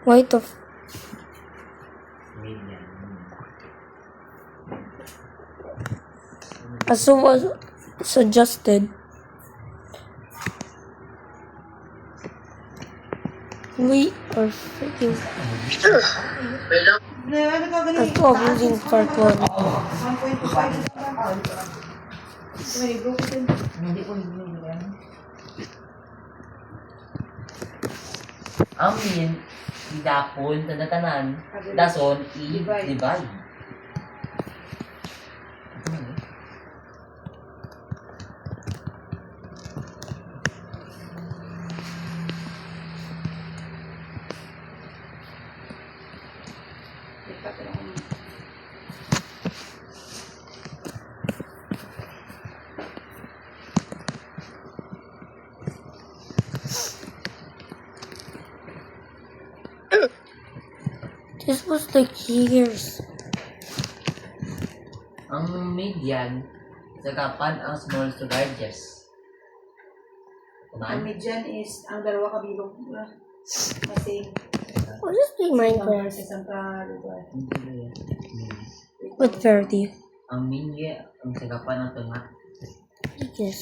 Why the as was suggested. We are freaking I stop using part 1. Amin, idapon, tanan-tanan, dason, i-divide. This was like years. Ang median, sagapan ang small to largest. Ang median is ang dalawa kabilog. Kasi I'll just play Minecraft sa isang lugar. with Verdi. Ang median, ang sagapan ng tanga. Yes.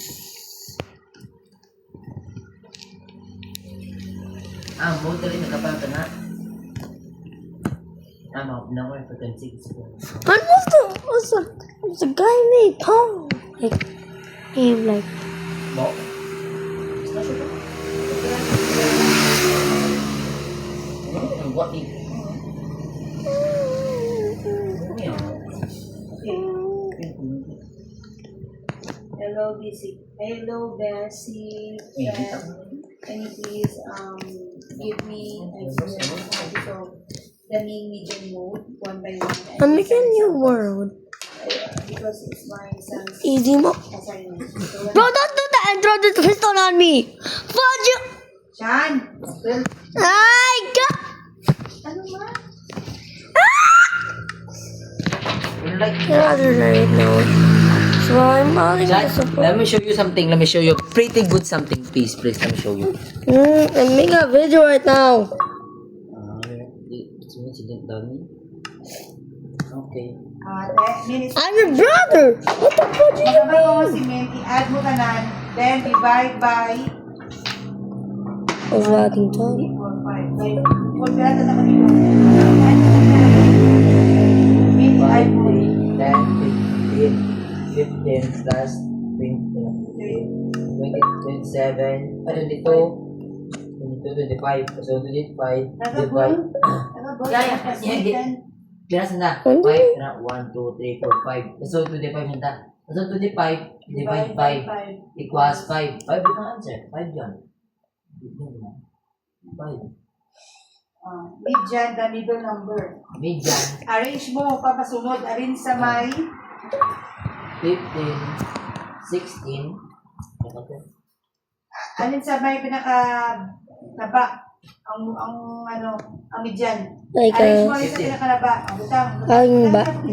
Ang motor rin sagapan ng tanga. Number 26. And was the guy named Paul? Like, he like, Bo? Ang what ni? Hello, Bessie. Can you please give me the main median mode one by one? I'm making a new world. Because it's my son's Easy mo. assignment. So, Bro, don't do that and throw the pistol on me. Fudge you. Sean! Well, I got. ano ba? Like, Rather right now. So I'm calling Chad, the support. let me show you something. Let me show you pretty good something. Please, let me show you. I'm making a video right now. Okay. Minutes. I'm your brother. What the fuck do you Sabay ko mean? si Menti, add mo tanan, then divide by I was letting time. 4, 5. Like, kung sila na kami doon. Menti, add mo. 10, 15 plus 20, 27, 22, 25. So, 25 divide. Class na. 5 na. 1, 2, 3, 4, 5. So, 25 na. So, 25 divide 5 equals 5. 5 yung answer. 5 yun. 5. Median, the middle number. Median. Arrange mo, papasunod. Arrange sa may 15, 16. alin sa may pinaka-naba. Ang median. Like, Arrange mo alin sa pinaka-naba. Ang butang. ang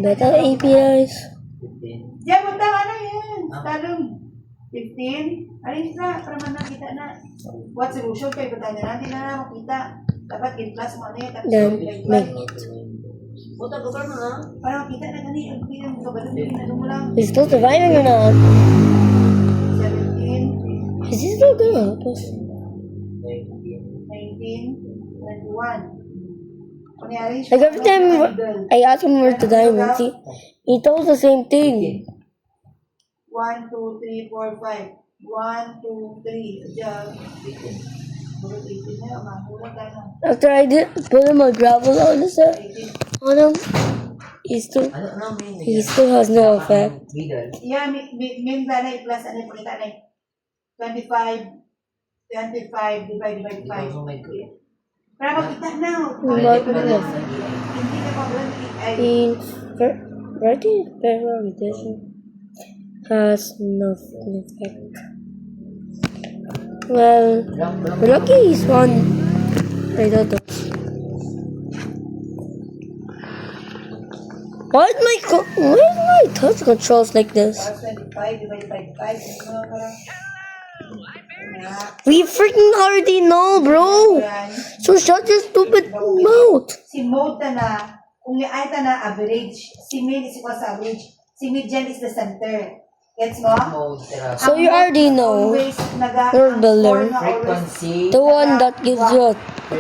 better APIs. 15. Diyan, butang, ano yan? Talong. 15. Arrange na, para man nakita na. What solution kayo? Butang na natin na makita. Dapat in-class mo na yan. Then, make Buta ko na ha? Para makita na gani. Ang pinang kabalong ano mo lang. Is still surviving or not? 17, Is he still gonna help us? 19, 21. Kunyari, Like every time I ask him where the diamonds, he tells the same thing. 1, 2, 3, 4, 5. 1, 2, 3. Diyan. 18 na. Mahula ka na. After I did put him a gravel on the set 18. on him, he still has no effect. Yeah, min na i-plus ano yung pakita na 25 divide 5. Para makita na. But Hindi ka pa ay in writing paper edition has no effect. Well, we're lucky he's won. I don't know. Why is my touch controls like this? Plus 25 divided by 5. Ano parang? We freaking already know, bro. Yan. So shut your stupid mouth. Si mode na, kung ay na average, si mean is equal sa average. Si median is the center. Gets mo? Mode, tira. So you already know. Always You're the learn. Frequency. The one that gives you a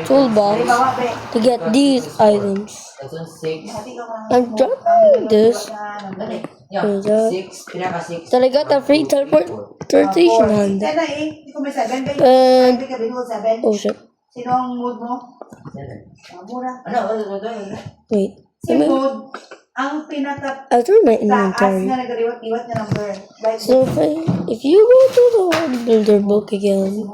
toolbox Halimbawa, be, to get these items. That's on 6. hati ka mga I'm dropping this. Dali. Yeah, Is that- 6. Pinaka 6. Then I got a free teleportation hand. Sana eh, hindi ko may 7 kayo. And Hindi ka binigol 7. oh shit. Sino ang mood mo? Mura. Ano? Ano? Wait. Si mood, ang pinaka I threw my taas inventory. na nagariwat-iwat na number. Like, So if you go to the world builder book again,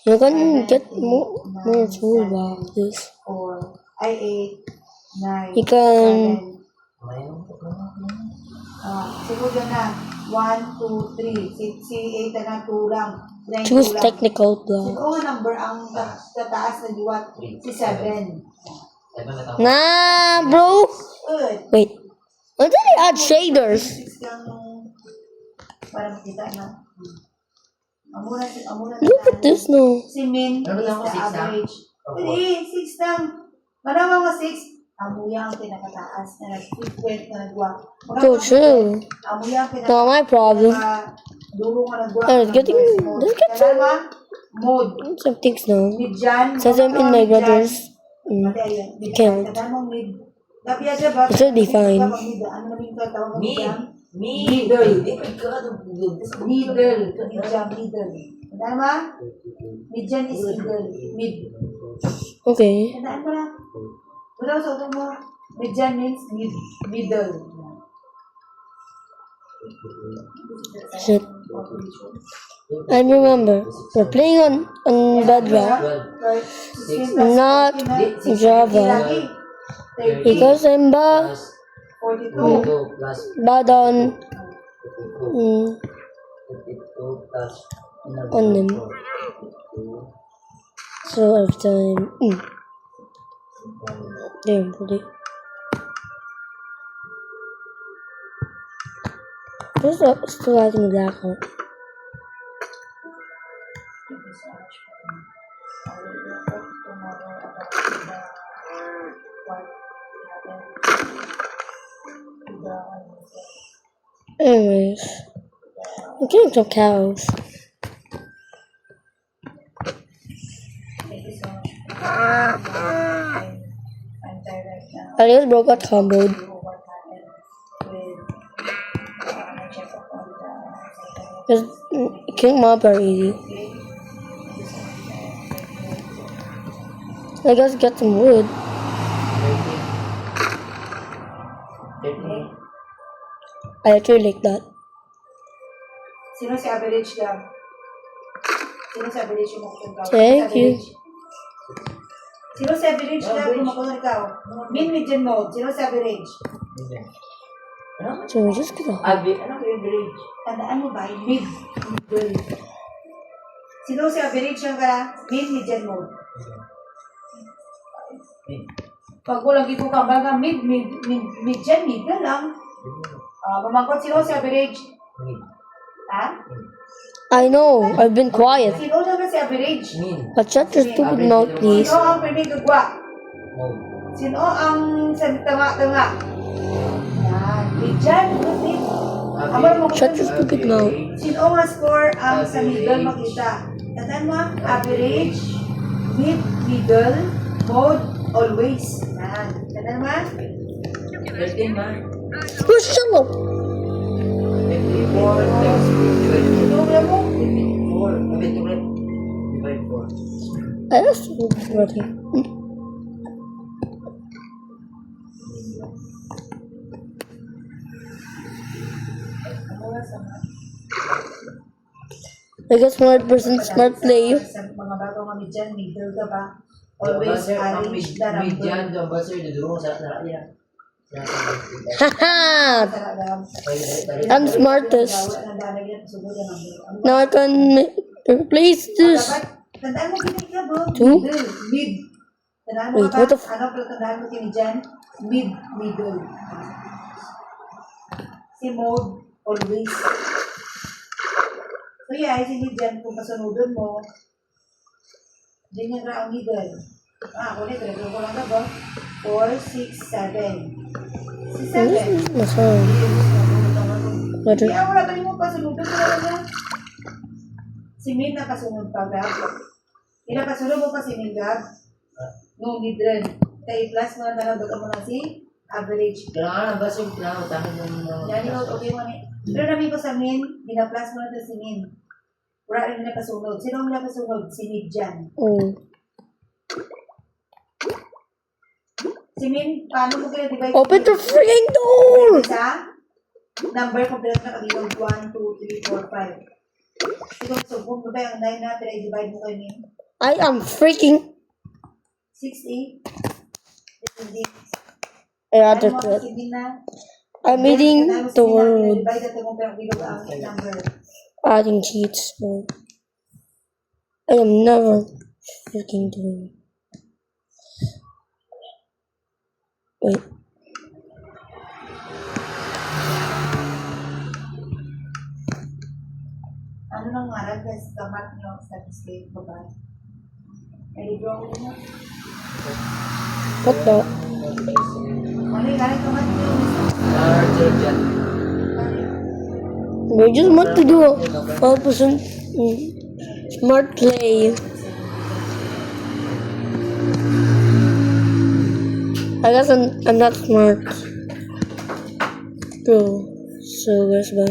you can get more toolboxes. 4, ay 8, 9, You can 7. Siguro na. 1, 2, 3. Si 8 na 2 lang. 9 choose 2 lang. technical block. Siguro nga number ang tataas na diwat. Si 7. Nah, bro. Good. Wait. When did I add shaders? 6 lang para makita na. Amuna Look at this now. Si min Ano is lang the ako, 6 lang? average. Opo. Hindi, 6 lang. Manawa mo 6. Amuya ang pinakataas na nag-frequent na nagwa. So true. Amuya ang Not my problem. duro nga nagwa. Oh, it's getting- let's get some- Mode. Some things now. Midjan. Says I'm in my brother's. Mati ayun. Account. Midjan. Tandaan mo mid. Gabi yan ba? It should be fine. Ano namin ito? Tawag mo Mid. midjan? Middle. Middle. Midjan, middle. Tandaan mo? Midjan is middle. Mid. Okay. Tandaan mo na. Wala sa ulo mo. Midjan means middle. Shit. I remember. We're playing on Bedrock, not Java. Because I'm Plus 42. 42 plus bad on 52 plus on them. So every time. Damn, buddy. Just still having a black hole. Anyways, I'm getting some cows. I'm tired right now. I just broke out comboed. Just kill mob are easy. I guess get some wood. 13. I actually like that. Sino si average lang? Sino si average yung makukulong ikaw? Thank you. Sino si average lang yung makukulong ikaw? Min, median, mode. Sino si average? Ano? So we just gonna. Ano yung average? Tandaan mo ba? Mid. Middle. Sino si average lang ka? Min, median, mode. Pag walang ito ka, baga median, middle lang. Mamangkot, sino si average? Ha? I know. I've been quiet. Sino naman si average? Min. But shut your stupid mouth, please. Sino ang pinigagwa? Mode. Sino ang tanga-tanga? Yan. Median, good. Amar mo Shut your stupid mouth. Sino ang score ang sa middle makita? Tandaan mo, average, mid, middle, mode, always. Yan. Tandaan mo? 13 ba? Oh, shut up. 54 plus 12. Sino mo? 54. Divide 4. I asked you already. I guess 100% smart play. Sa mga bago kami dyan, middle ka ba? Always arrange the number. Median, jump sir, dudurong sa naraya. Haha! Talagang, I'm the smartest. wala nang dalagyan, sugod ang number. Now I can replace this. Dapat, tandaan mo kini ka bro. Two? Middle, mid. Tandaan mo Wait, ba? what the Ano, pero tandaan mo kini dyan? middle. Si mode, always. So yeah, sige dyan, kung kasunodon mo, ganyan na ang middle. Ako nito, nagkaroon ko lang na ba? 4, 6, 7. Si 7. Masarap. Butter. Kaya wala tayo mo kasunodon ko lang na. Si Min na kasunod pa, Gab. Kasunod mo pa si Min, Gab. No, middle. Kaya plus mo na talaga mo na si average. Kailangan na ba siya kailangan tahan ng Yan yung okay mo ni. Pero namin ko sa Min, gina-plus mo na si Min. Wala rin na kasunod. Sino ang nakasunod? Si Min dyan. Oh. Si Min, paano mo kayo divide? Open the freaking door! Isa, number complete na kabilog 1, 2, 3, 4, 5. Ikaw, so kung ba yung 9 natin, i-divide mo kayo Min. I am freaking 6, 8. inadequate. I'm eating the world. Divide natin mo pero bilog ang number. Adding cheats. No. I am never freaking doing. Wait. Ano nang ngaran guys? Kamat nyo sa display ko ba? May libro ko din mo? What the? Ano yung ngaran kamat nyo? dyan. We just want to do a 12% smart play. I guess I'm not smart. So guys, bye.